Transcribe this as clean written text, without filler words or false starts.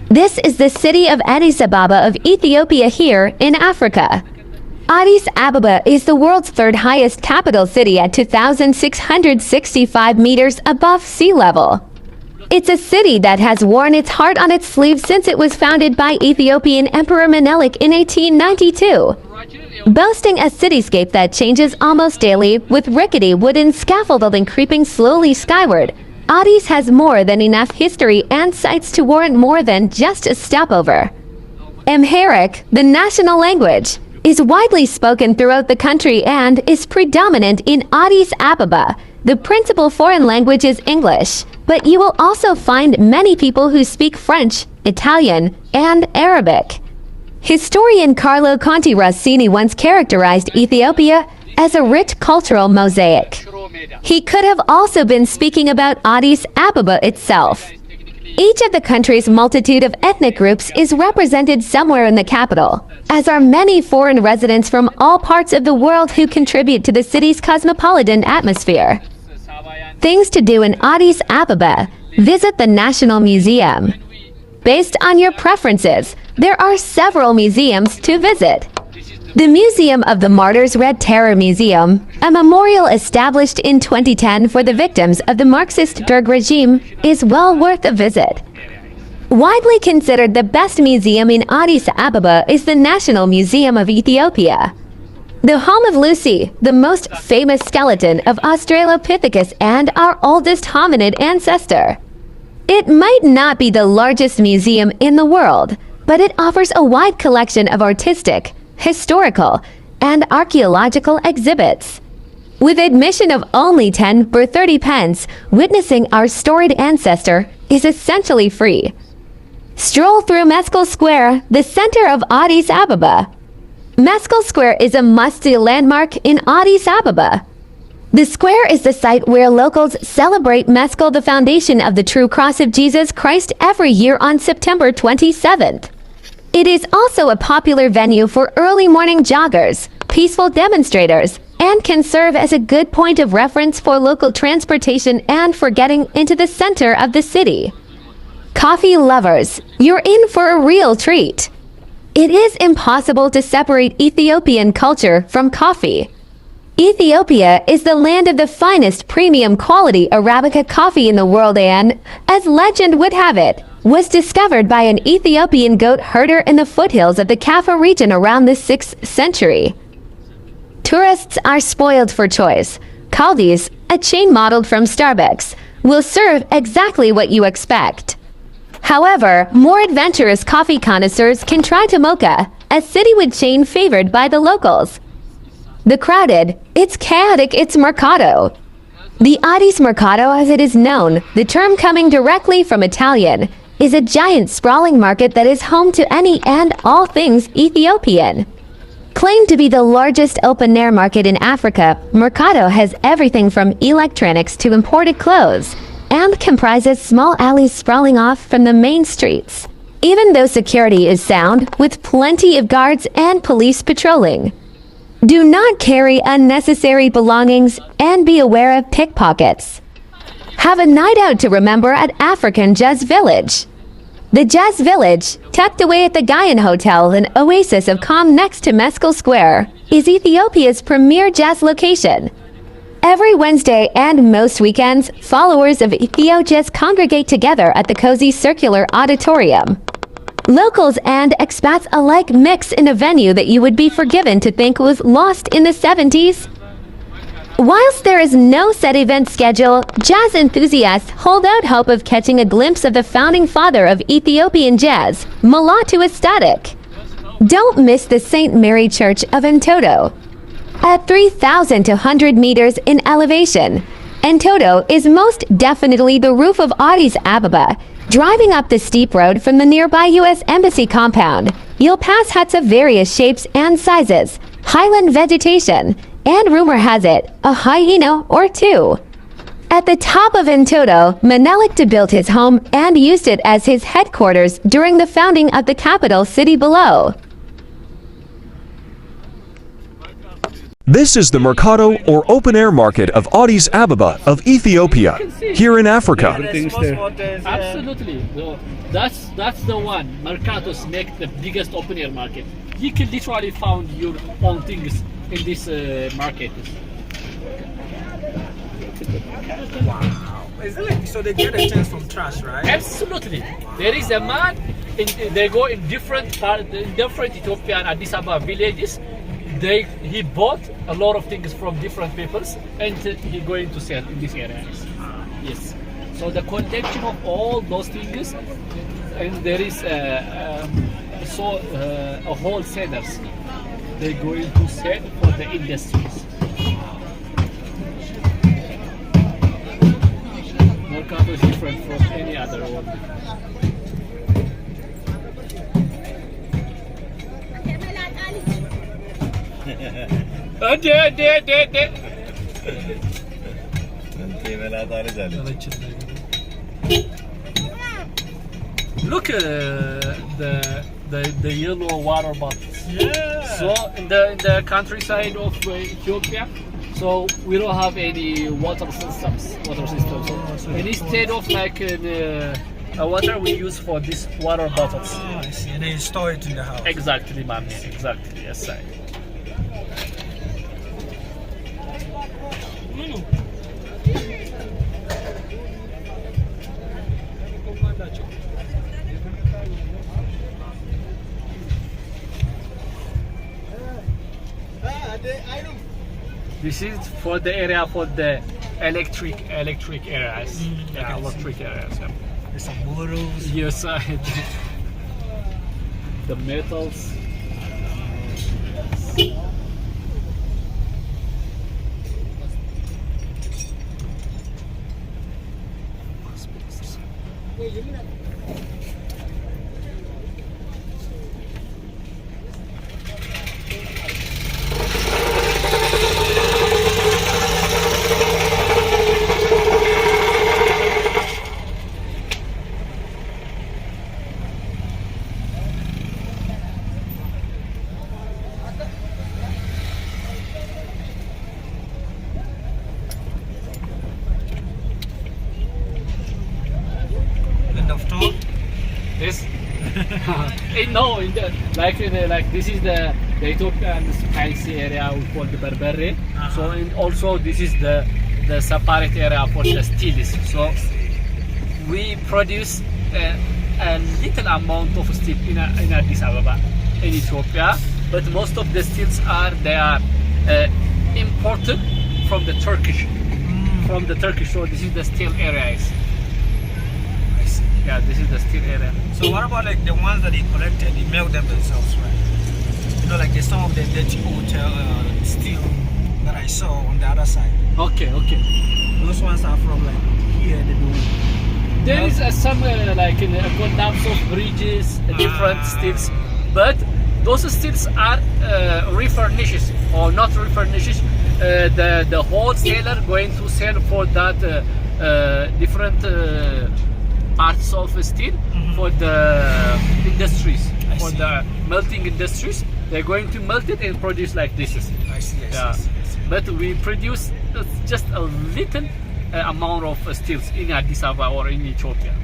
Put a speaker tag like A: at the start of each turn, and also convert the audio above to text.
A: This is the city of Addis Ababa of Ethiopia here in Africa. Addis Ababa is the world's third highest capital city at 2,665 meters above sea level. It's a city that has worn its heart on its sleeve since it was founded by Ethiopian Emperor Menelik in 1892. Boasting a cityscape that changes almost daily with rickety wooden scaffolding creeping slowly skyward, Addis has more than enough history and sights to warrant more than just a stopover. Amharic, the national language, is widely spoken throughout the country and is predominant in Addis Ababa. The principal foreign language is English, but you will also find many people who speak French, Italian, and Arabic. Historian Carlo Conti Rossini once characterized Ethiopia as a rich cultural mosaic. He could have also been speaking about Addis Ababa itself. Each of the country's multitude of ethnic groups is represented somewhere in the capital, as are many foreign residents from all parts of the world who contribute to the city's cosmopolitan atmosphere. Things to do in Addis Ababa: visit the National Museum. Based on your preferences, there are several museums to visit. The Museum of the Martyrs Red Terror Museum, a memorial established in 2010 for the victims of the Marxist Derg regime, is well worth a visit. Widely considered the best museum in Addis Ababa is the National Museum of Ethiopia. The home of Lucy, the most famous skeleton of Australopithecus and our oldest hominid ancestor. It might not be the largest museum in the world, but it offers a wide collection of artistic, historical, and archaeological exhibits. With admission of only 10 or 30 pence, witnessing our storied ancestor is essentially free. Stroll through Meskel Square, the center of Addis Ababa. Meskel Square is a must-see landmark in Addis Ababa. The square is the site where locals celebrate Meskel, the foundation of the true cross of Jesus Christ, every year on September 27th. It is also a popular venue for early morning joggers, peaceful demonstrators, and can serve as a good point of reference for local transportation and for getting into the center of the city. Coffee lovers, you're in for a real treat. It is impossible to separate Ethiopian culture from coffee. Ethiopia is the land of the finest premium quality Arabica coffee in the world and, as legend would have it, was discovered by an Ethiopian goat herder in the foothills of the Kaffa region around the 6th century. Tourists are spoiled for choice. Caldi's, a chain modeled from Starbucks, will serve exactly what you expect. However, more adventurous coffee connoisseurs can try to Mocha, a citywide chain favored by the locals. The crowded, it's chaotic, it's Mercato. The Addis Mercato, as it is known, the term coming directly from Italian, is a giant sprawling market that is home to any and all things Ethiopian. Claimed to be the largest open-air market in Africa, Mercato has everything from electronics to imported clothes, and comprises small alleys sprawling off from the main streets. Even though security is sound, with plenty of guards and police patrolling. Do not carry unnecessary belongings and be aware of pickpockets. Have a night out to remember at African Jazz Village. The Jazz Village, tucked away at the Gaian Hotel, an oasis of calm next to Meskel Square, is Ethiopia's premier jazz location. Every Wednesday and most weekends, followers of Ethio Jazz congregate together at the cozy circular auditorium. Locals and expats alike mix in a venue that you would be forgiven to think was lost in the 70s. Whilst there is no set event schedule, jazz enthusiasts hold out hope of catching a glimpse of the founding father of Ethiopian jazz, Mulatu Estatic. Don't miss the St. Mary Church of Entoto. At 3,200 meters in elevation, Entoto is most definitely the roof of Addis Ababa. Driving up the steep road from the nearby U.S. Embassy compound, you'll pass huts of various shapes and sizes, highland vegetation, and rumor has it, a hyena or two. At the top of Entoto, Menelik built his home and used it as his headquarters during the founding of the capital city below.
B: This is the Mercado or open-air market of Addis Ababa of Ethiopia, here in Africa.
C: Absolutely. So that's the one. Mercatos make the biggest open air market. You can literally find your own things in this market.
D: Wow. Is it like, so they get a chance from trash, right?
C: Absolutely. There is a man. They go in different Ethiopian Addis Ababa villages. He bought a lot of things from different peoples and he going to sell in these areas. Yes. So the collection of all those things, and there is a wholesalers. They're going to sell for the industries. Mercado is different from any other one. Look at the yellow water bottles.
D: Yeah.
C: So in the countryside of Ethiopia, so we don't have any water systems. So instead of like water, we use for these water bottles.
D: Oh, I see. And then you store it in the house.
C: Exactly, ma'am. Exactly. Yes, sir. This is for the area for the electric areas. Yeah, electric areas. Yeah.
D: There's some bottles.
C: Yes, the metals.
D: End of tour.
C: This no, like this is the Ethiopian spicy area we call the berbere. So and also this is the separate area for the steels. So we produce a little amount of steel in Addis Ababa in Ethiopia, but most of the steels are imported from the Turkish. So this is the steel areas. Yeah, this is the steel area.
D: So what about like the ones that they collected? They melt them themselves, right? You know, like there's some of the dirty hotel steel that I saw on the other side.
C: Okay.
D: Those ones are from like here. They do.
C: There is some like in collapse of bridges, different steels, but those steels are refurnished or not refurnished. The wholesaler going to sell for that different parts of steel for the industries, for the melting industries. They're going to melt it and produce like this.
D: I see.
C: But we produce just a little amount of steels in Addis Ababa or in Ethiopia.